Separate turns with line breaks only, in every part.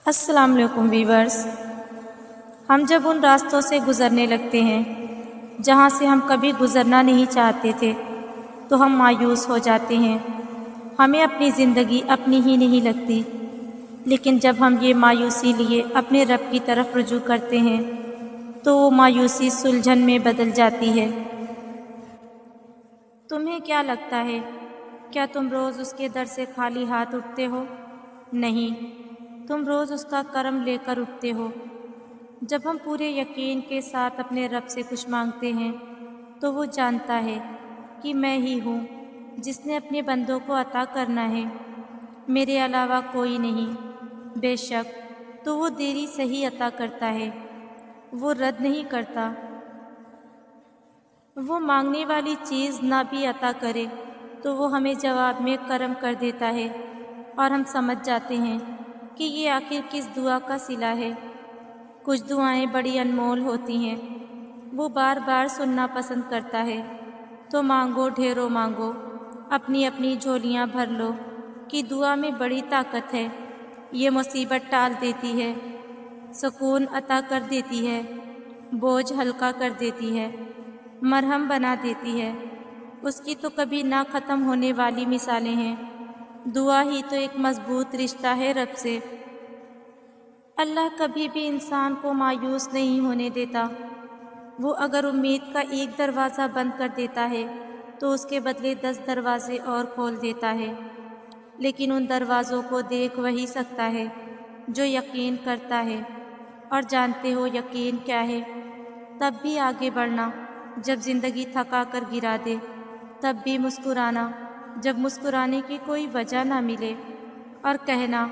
السلام علیکم ویورز، ہم جب ان راستوں سے گزرنے لگتے ہیں جہاں سے ہم کبھی گزرنا نہیں چاہتے تھے تو ہم مایوس ہو جاتے ہیں۔ ہمیں اپنی زندگی اپنی ہی نہیں لگتی، لیکن جب ہم یہ مایوسی لیے اپنے رب کی طرف رجوع کرتے ہیں تو وہ مایوسی سلجھن میں بدل جاتی ہے۔ تمہیں کیا لگتا ہے، کیا تم روز اس کے در سے خالی ہاتھ اٹھتے ہو؟ نہیں، تم روز اس کا کرم لے کر اٹھتے ہو۔ جب ہم پورے یقین کے ساتھ اپنے رب سے کچھ مانگتے ہیں تو وہ جانتا ہے کہ میں ہی ہوں جس نے اپنے بندوں کو عطا کرنا ہے، میرے علاوہ کوئی نہیں۔ بے شک تو وہ دیری سے ہی عطا کرتا ہے، وہ رد نہیں کرتا۔ وہ مانگنے والی چیز نہ بھی عطا کرے تو وہ ہمیں جواب میں کرم کر دیتا ہے، اور ہم سمجھ جاتے ہیں کہ یہ آخر کس دعا کا صلہ ہے۔ کچھ دعائیں بڑی انمول ہوتی ہیں، وہ بار بار سننا پسند کرتا ہے۔ تو مانگو، ڈھیروں مانگو، اپنی اپنی جھولیاں بھر لو، کہ دعا میں بڑی طاقت ہے۔ یہ مصیبت ٹال دیتی ہے، سکون عطا کر دیتی ہے، بوجھ ہلکا کر دیتی ہے، مرہم بنا دیتی ہے۔ اس کی تو کبھی نہ ختم ہونے والی مثالیں ہیں۔ دعا ہی تو ایک مضبوط رشتہ ہے رب سے۔ اللہ کبھی بھی انسان کو مایوس نہیں ہونے دیتا۔ وہ اگر امید کا ایک دروازہ بند کر دیتا ہے تو اس کے بدلے 10 دروازے اور کھول دیتا ہے، لیکن ان دروازوں کو دیکھ وہی سکتا ہے جو یقین کرتا ہے۔ اور جانتے ہو یقین کیا ہے؟ تب بھی آگے بڑھنا جب زندگی تھکا کر گرا دے، تب بھی مسکرانا جب مسکرانے کی کوئی وجہ نہ ملے، اور کہنا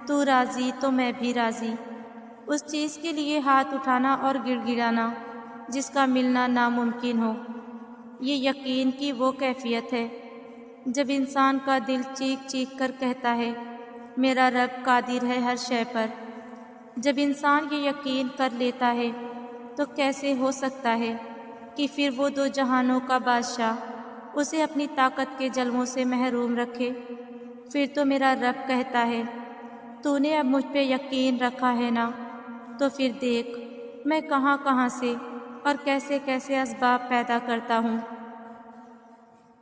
تو راضی تو میں بھی راضی۔ اس چیز کے لیے ہاتھ اٹھانا اور گڑ گڑانا جس کا ملنا ناممکن ہو۔ یہ یقین کی وہ کیفیت ہے جب انسان کا دل چیخ چیخ کر کہتا ہے میرا رب قادر ہے ہر شے پر۔ جب انسان یہ یقین کر لیتا ہے تو کیسے ہو سکتا ہے کہ پھر وہ دو جہانوں کا بادشاہ اسے اپنی طاقت کے جلووں سے محروم رکھے۔ پھر تو میرا رب کہتا ہے تو نے اب مجھ پہ یقین رکھا ہے نا، تو پھر دیکھ میں کہاں کہاں سے اور کیسے کیسے اسباب پیدا کرتا ہوں۔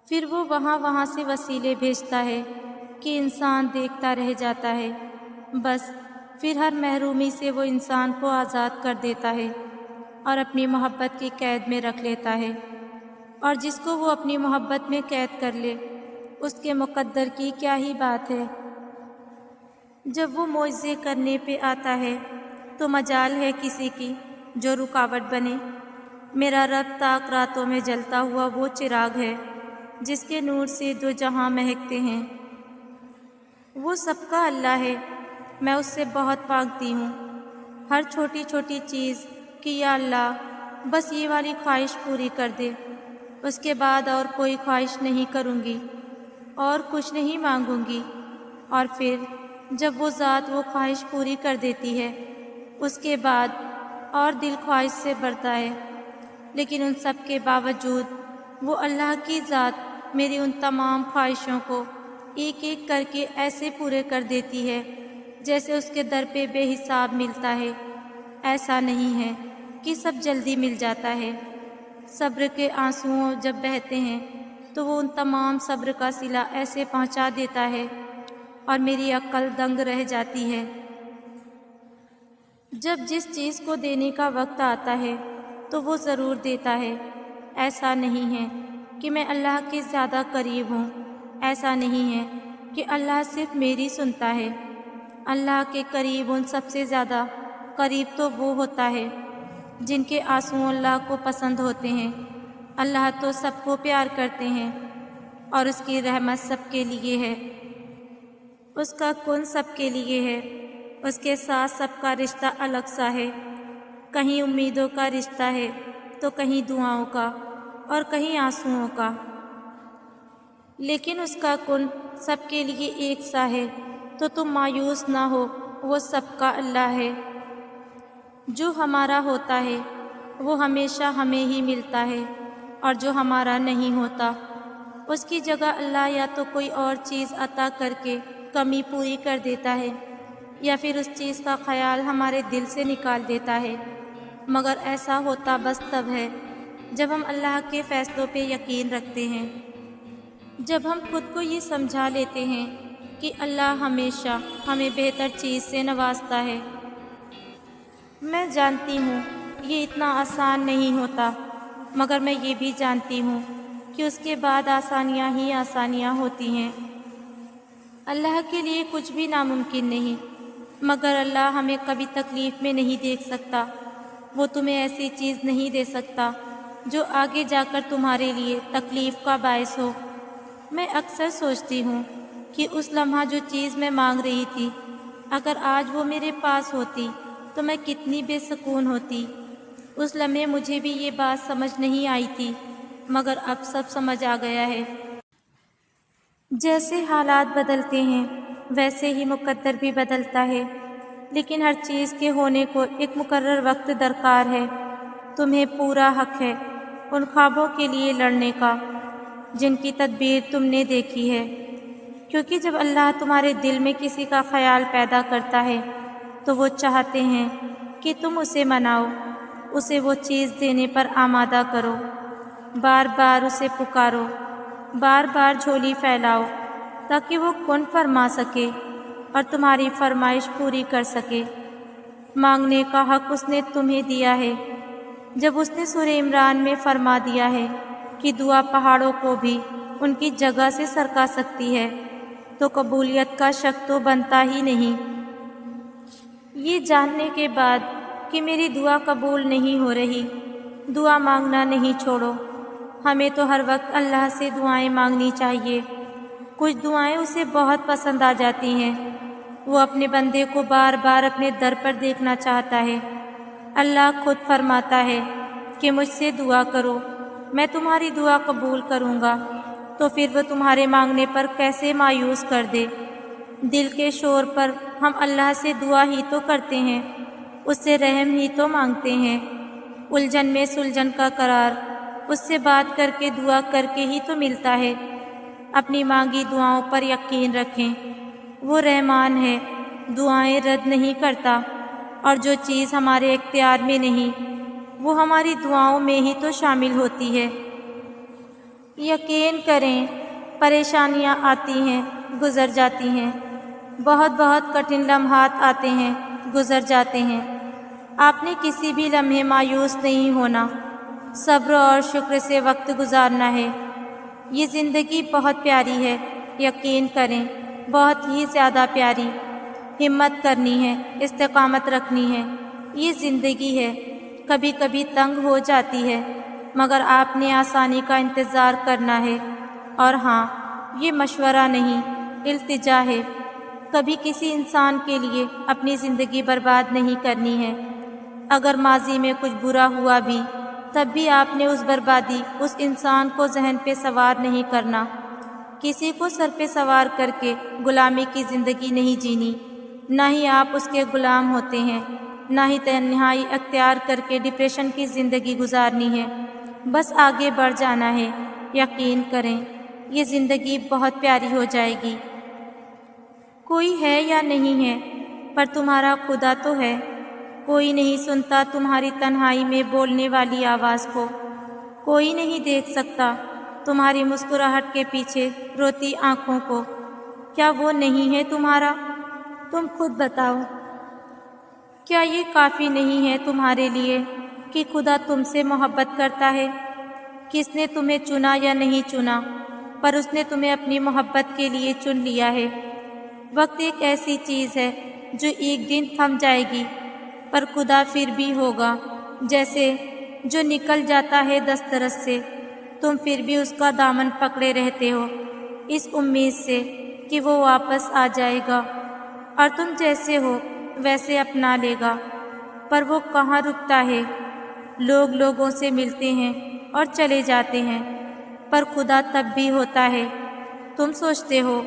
پھر وہ وہاں سے وسیلے بھیجتا ہے کہ انسان دیکھتا رہ جاتا ہے۔ بس پھر ہر محرومی سے وہ انسان کو آزاد کر دیتا ہے اور اپنی محبت کی قید میں رکھ لیتا ہے۔ اور جس کو وہ اپنی محبت میں قید کر لے اس کے مقدر کی کیا ہی بات ہے۔ جب وہ معجزے کرنے پہ آتا ہے تو مجال ہے کسی کی جو رکاوٹ بنے۔ میرا رب تاک راتوں میں جلتا ہوا وہ چراغ ہے جس کے نور سے دو جہاں مہکتے ہیں۔ وہ سب کا اللہ ہے، میں اس سے بہت مانگتی ہوں ہر چھوٹی چھوٹی چیز کہ یا اللہ بس یہ والی خواہش پوری کر دے، اس کے بعد اور کوئی خواہش نہیں کروں گی اور کچھ نہیں مانگوں گی۔ اور پھر جب وہ ذات وہ خواہش پوری کر دیتی ہے اس کے بعد اور دل خواہش سے بھرتا ہے، لیکن ان سب کے باوجود وہ اللہ کی ذات میری ان تمام خواہشوں کو ایک ایک کر کے ایسے پورے کر دیتی ہے جیسے اس کے در پہ بے حساب ملتا ہے۔ ایسا نہیں ہے کہ سب جلدی مل جاتا ہے۔ صبر کے آنسوؤں جب بہتے ہیں تو وہ ان تمام صبر کا صلہ ایسے پہنچا دیتا ہے اور میری عقل دنگ رہ جاتی ہے۔ جب جس چیز کو دینے کا وقت آتا ہے تو وہ ضرور دیتا ہے۔ ایسا نہیں ہے کہ میں اللہ کے زیادہ قریب ہوں، ایسا نہیں ہے کہ اللہ صرف میری سنتا ہے۔ اللہ کے قریب ان سب سے زیادہ قریب تو وہ ہوتا ہے جن کے آنسو اللہ کو پسند ہوتے ہیں۔ اللہ تو سب کو پیار کرتے ہیں اور اس کی رحمت سب کے لیے ہے، اس کا کن سب کے لیے ہے، اس کے ساتھ سب کا رشتہ الگ سا ہے۔ کہیں امیدوں کا رشتہ ہے تو کہیں دعاؤں کا اور کہیں آنسوؤں کا، لیکن اس کا کن سب کے لیے ایک سا ہے۔ تو تم مایوس نہ ہو، وہ سب کا اللہ ہے۔ جو ہمارا ہوتا ہے وہ ہمیشہ ہمیں ہی ملتا ہے، اور جو ہمارا نہیں ہوتا اس کی جگہ اللہ یا تو کوئی اور چیز عطا کر کے کمی پوری کر دیتا ہے، یا پھر اس چیز کا خیال ہمارے دل سے نکال دیتا ہے، مگر ایسا ہوتا بس تب ہے جب ہم اللہ کے فیصلوں پہ یقین رکھتے ہیں، جب ہم خود کو یہ سمجھا لیتے ہیں کہ اللہ ہمیشہ ہمیں بہتر چیز سے نوازتا ہے۔ میں جانتی ہوں یہ اتنا آسان نہیں ہوتا، مگر میں یہ بھی جانتی ہوں کہ اس کے بعد آسانیاں ہی آسانیاں ہوتی ہیں۔ اللہ کے لیے کچھ بھی ناممکن نہیں، مگر اللہ ہمیں کبھی تکلیف میں نہیں دیکھ سکتا۔ وہ تمہیں ایسی چیز نہیں دے سکتا جو آگے جا کر تمہارے لیے تکلیف کا باعث ہو۔ میں اکثر سوچتی ہوں کہ اس لمحہ جو چیز میں مانگ رہی تھی، اگر آج وہ میرے پاس ہوتی تو میں کتنی بے سکون ہوتی۔ اس لمحے مجھے بھی یہ بات سمجھ نہیں آئی تھی، مگر اب سب سمجھ آ گیا ہے۔ جیسے حالات بدلتے ہیں ویسے ہی مقدر بھی بدلتا ہے، لیکن ہر چیز کے ہونے کو ایک مقرر وقت درکار ہے۔ تمہیں پورا حق ہے ان خوابوں کے لیے لڑنے کا جن کی تدبیر تم نے دیکھی ہے، کیونکہ جب اللہ تمہارے دل میں کسی کا خیال پیدا کرتا ہے تو وہ چاہتے ہیں کہ تم اسے مناؤ، اسے وہ چیز دینے پر آمادہ کرو، بار بار اسے پکارو، بار بار جھولی پھیلاؤ تاکہ وہ کن فرما سکے اور تمہاری فرمائش پوری کر سکے۔ مانگنے کا حق اس نے تمہیں دیا ہے، جب اس نے سورہ عمران میں فرما دیا ہے کہ دعا پہاڑوں کو بھی ان کی جگہ سے سرکا سکتی ہے، تو قبولیت کا شک تو بنتا ہی نہیں۔ یہ جاننے کے بعد کہ میری دعا قبول نہیں ہو رہی، دعا مانگنا نہیں چھوڑو۔ ہمیں تو ہر وقت اللہ سے دعائیں مانگنی چاہیے۔ کچھ دعائیں اسے بہت پسند آ جاتی ہیں، وہ اپنے بندے کو بار بار اپنے در پر دیکھنا چاہتا ہے۔ اللہ خود فرماتا ہے کہ مجھ سے دعا کرو، میں تمہاری دعا قبول کروں گا، تو پھر وہ تمہارے مانگنے پر کیسے مایوس کر دے۔ دل کے شور پر ہم اللہ سے دعا ہی تو کرتے ہیں، اس سے رحم ہی تو مانگتے ہیں۔ الجھن میں سلجھن کا قرار اس سے بات کر کے دعا کر کے ہی تو ملتا ہے۔ اپنی مانگی دعاؤں پر یقین رکھیں، وہ رحمان ہے، دعائیں رد نہیں کرتا، اور جو چیز ہمارے اختیار میں نہیں وہ ہماری دعاؤں میں ہی تو شامل ہوتی ہے۔ یقین کریں پریشانیاں آتی ہیں، گزر جاتی ہیں، بہت بہت کٹھن لمحات آتے ہیں، گزر جاتے ہیں۔ آپ نے کسی بھی لمحے مایوس نہیں ہونا، صبر اور شکر سے وقت گزارنا ہے۔ یہ زندگی بہت پیاری ہے، یقین کریں بہت ہی زیادہ پیاری۔ ہمت کرنی ہے، استقامت رکھنی ہے، یہ زندگی ہے، کبھی کبھی تنگ ہو جاتی ہے، مگر آپ نے آسانی کا انتظار کرنا ہے۔ اور ہاں، یہ مشورہ نہیں، التجا ہے، کبھی کسی انسان کے لیے اپنی زندگی برباد نہیں کرنی ہے۔ اگر ماضی میں کچھ برا ہوا بھی تب بھی آپ نے اس بربادی اس انسان کو ذہن پہ سوار نہیں کرنا۔ کسی کو سر پہ سوار کر کے غلامی کی زندگی نہیں جینی، نہ ہی آپ اس کے غلام ہوتے ہیں، نہ ہی تنہائی اختیار کر کے ڈپریشن کی زندگی گزارنی ہے۔ بس آگے بڑھ جانا ہے، یقین کریں یہ زندگی بہت پیاری ہو جائے گی۔ کوئی ہے یا نہیں ہے، پر تمہارا خدا تو ہے۔ کوئی نہیں سنتا تمہاری تنہائی میں بولنے والی آواز کو، کوئی نہیں دیکھ سکتا تمہاری مسکراہٹ کے پیچھے روتی آنکھوں کو۔ کیا وہ نہیں ہے تمہارا؟ تم خود بتاؤ، کیا یہ کافی نہیں ہے تمہارے لیے کہ خدا تم سے محبت کرتا ہے؟ کس نے تمہیں چنا یا نہیں چنا، پر اس نے تمہیں اپنی محبت کے لیے چن لیا ہے۔ وقت ایک ایسی چیز ہے جو ایک دن تھم جائے گی، پر خدا پھر بھی ہوگا، جیسے جو نکل جاتا ہے دسترس سے، تم پھر بھی اس کا دامن پکڑے رہتے ہو، اس امید سے کہ وہ واپس آ جائے گا اور تم جیسے ہو ویسے اپنا لے گا۔ پر وہ کہاں رکتا ہے؟ لوگ لوگوں سے ملتے ہیں اور چلے جاتے ہیں، پر خدا تب بھی ہوتا ہے۔ تم سوچتے ہو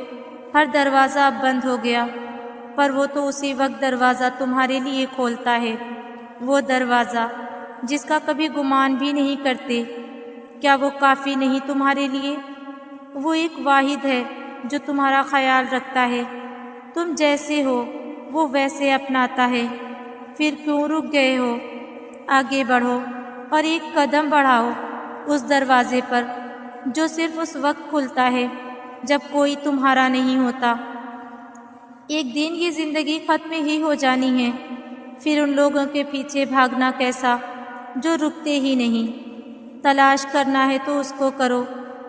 ہر دروازہ اب بند ہو گیا، پر وہ تو اسی وقت دروازہ تمہارے لیے کھولتا ہے، وہ دروازہ جس کا کبھی گمان بھی نہیں کرتے۔ کیا وہ کافی نہیں تمہارے لیے؟ وہ ایک واحد ہے جو تمہارا خیال رکھتا ہے، تم جیسے ہو وہ ویسے اپناتا ہے۔ پھر کیوں رک گئے ہو؟ آگے بڑھو اور ایک قدم بڑھاؤ اس دروازے پر جو صرف اس وقت کھلتا ہے جب کوئی تمہارا نہیں ہوتا۔ ایک دن یہ زندگی ختم ہی ہو جانی ہے، پھر ان لوگوں کے پیچھے بھاگنا کیسا جو رکتے ہی نہیں۔ تلاش کرنا ہے تو اس کو کرو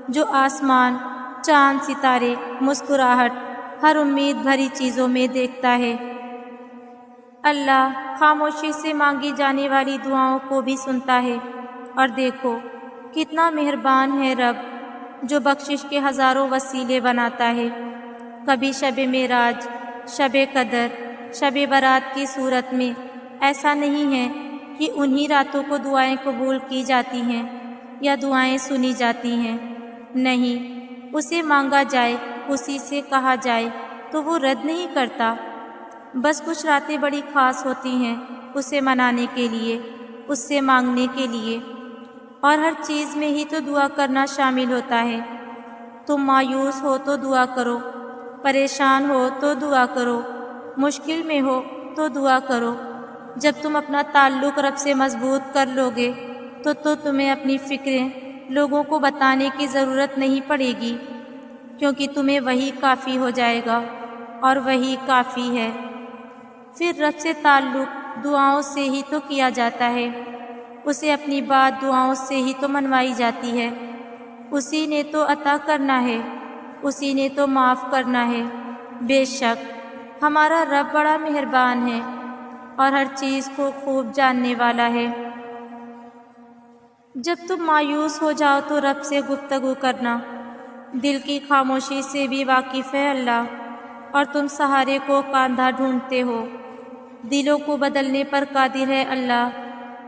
جو آسمان، چاند، ستارے، مسکراہٹ، ہر امید بھری چیزوں میں دیکھتا ہے۔ اللہ خاموشی سے مانگی جانے والی دعاؤں کو بھی سنتا ہے، اور دیکھو کتنا مہربان ہے رب جو بخشش کے ہزاروں وسیلے بناتا ہے۔ کبھی شب معراج، شب قدر، شب برات کی صورت میں ایسا نہیں ہے کہ انہی راتوں کو دعائیں قبول کی جاتی ہیں یا دعائیں سنی جاتی ہیں۔ نہیں، اسے مانگا جائے، اسی سے کہا جائے تو وہ رد نہیں کرتا۔ بس کچھ راتیں بڑی خاص ہوتی ہیں اسے منانے کے لیے، اس سے مانگنے کے لیے، اور ہر چیز میں ہی تو دعا کرنا شامل ہوتا ہے۔ تم مایوس ہو تو دعا کرو، پریشان ہو تو دعا کرو، مشکل میں ہو تو دعا کرو۔ جب تم اپنا تعلق رب سے مضبوط کر لو گے تو تمہیں اپنی فکریں لوگوں کو بتانے کی ضرورت نہیں پڑے گی، کیونکہ تمہیں وہی کافی ہو جائے گا، اور وہی کافی ہے۔ پھر رب سے تعلق دعاؤں سے ہی تو کیا جاتا ہے، اسے اپنی بات دعاؤں سے ہی تو منوائی جاتی ہے۔ اسی نے تو عطا کرنا ہے، اسی نے تو معاف کرنا ہے۔ بے شک ہمارا رب بڑا مہربان ہے اور ہر چیز کو خوب جاننے والا ہے۔ جب تم مایوس ہو جاؤ تو رب سے گفتگو کرنا، دل کی خاموشی سے بھی واقف ہے اللہ، اور تم سہارے کو کاندھا ڈھونڈتے ہو۔ دلوں کو بدلنے پر قادر ہے اللہ،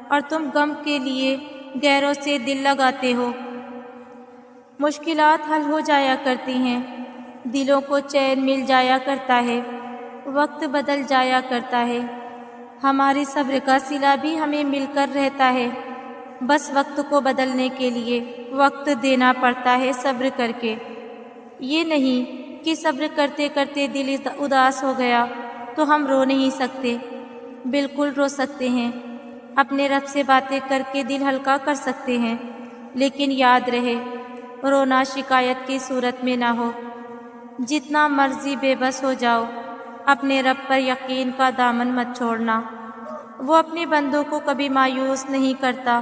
اور تم غم کے لیے غیروں سے دل لگاتے ہو۔ مشکلات حل ہو جایا کرتی ہیں، دلوں کو چین مل جایا کرتا ہے، وقت بدل جایا کرتا ہے۔ ہماری صبر کا صلہ بھی ہمیں مل کر رہتا ہے، بس وقت کو بدلنے کے لیے وقت دینا پڑتا ہے صبر کر کے۔ یہ نہیں کہ صبر کرتے کرتے دل اداس ہو گیا تو ہم رو نہیں سکتے، بالکل رو سکتے ہیں، اپنے رب سے باتیں کر کے دل ہلکا کر سکتے ہیں، لیکن یاد رہے رونا شکایت کی صورت میں نہ ہو۔ جتنا مرضی بے بس ہو جاؤ، اپنے رب پر یقین کا دامن مت چھوڑنا، وہ اپنے بندوں کو کبھی مایوس نہیں کرتا۔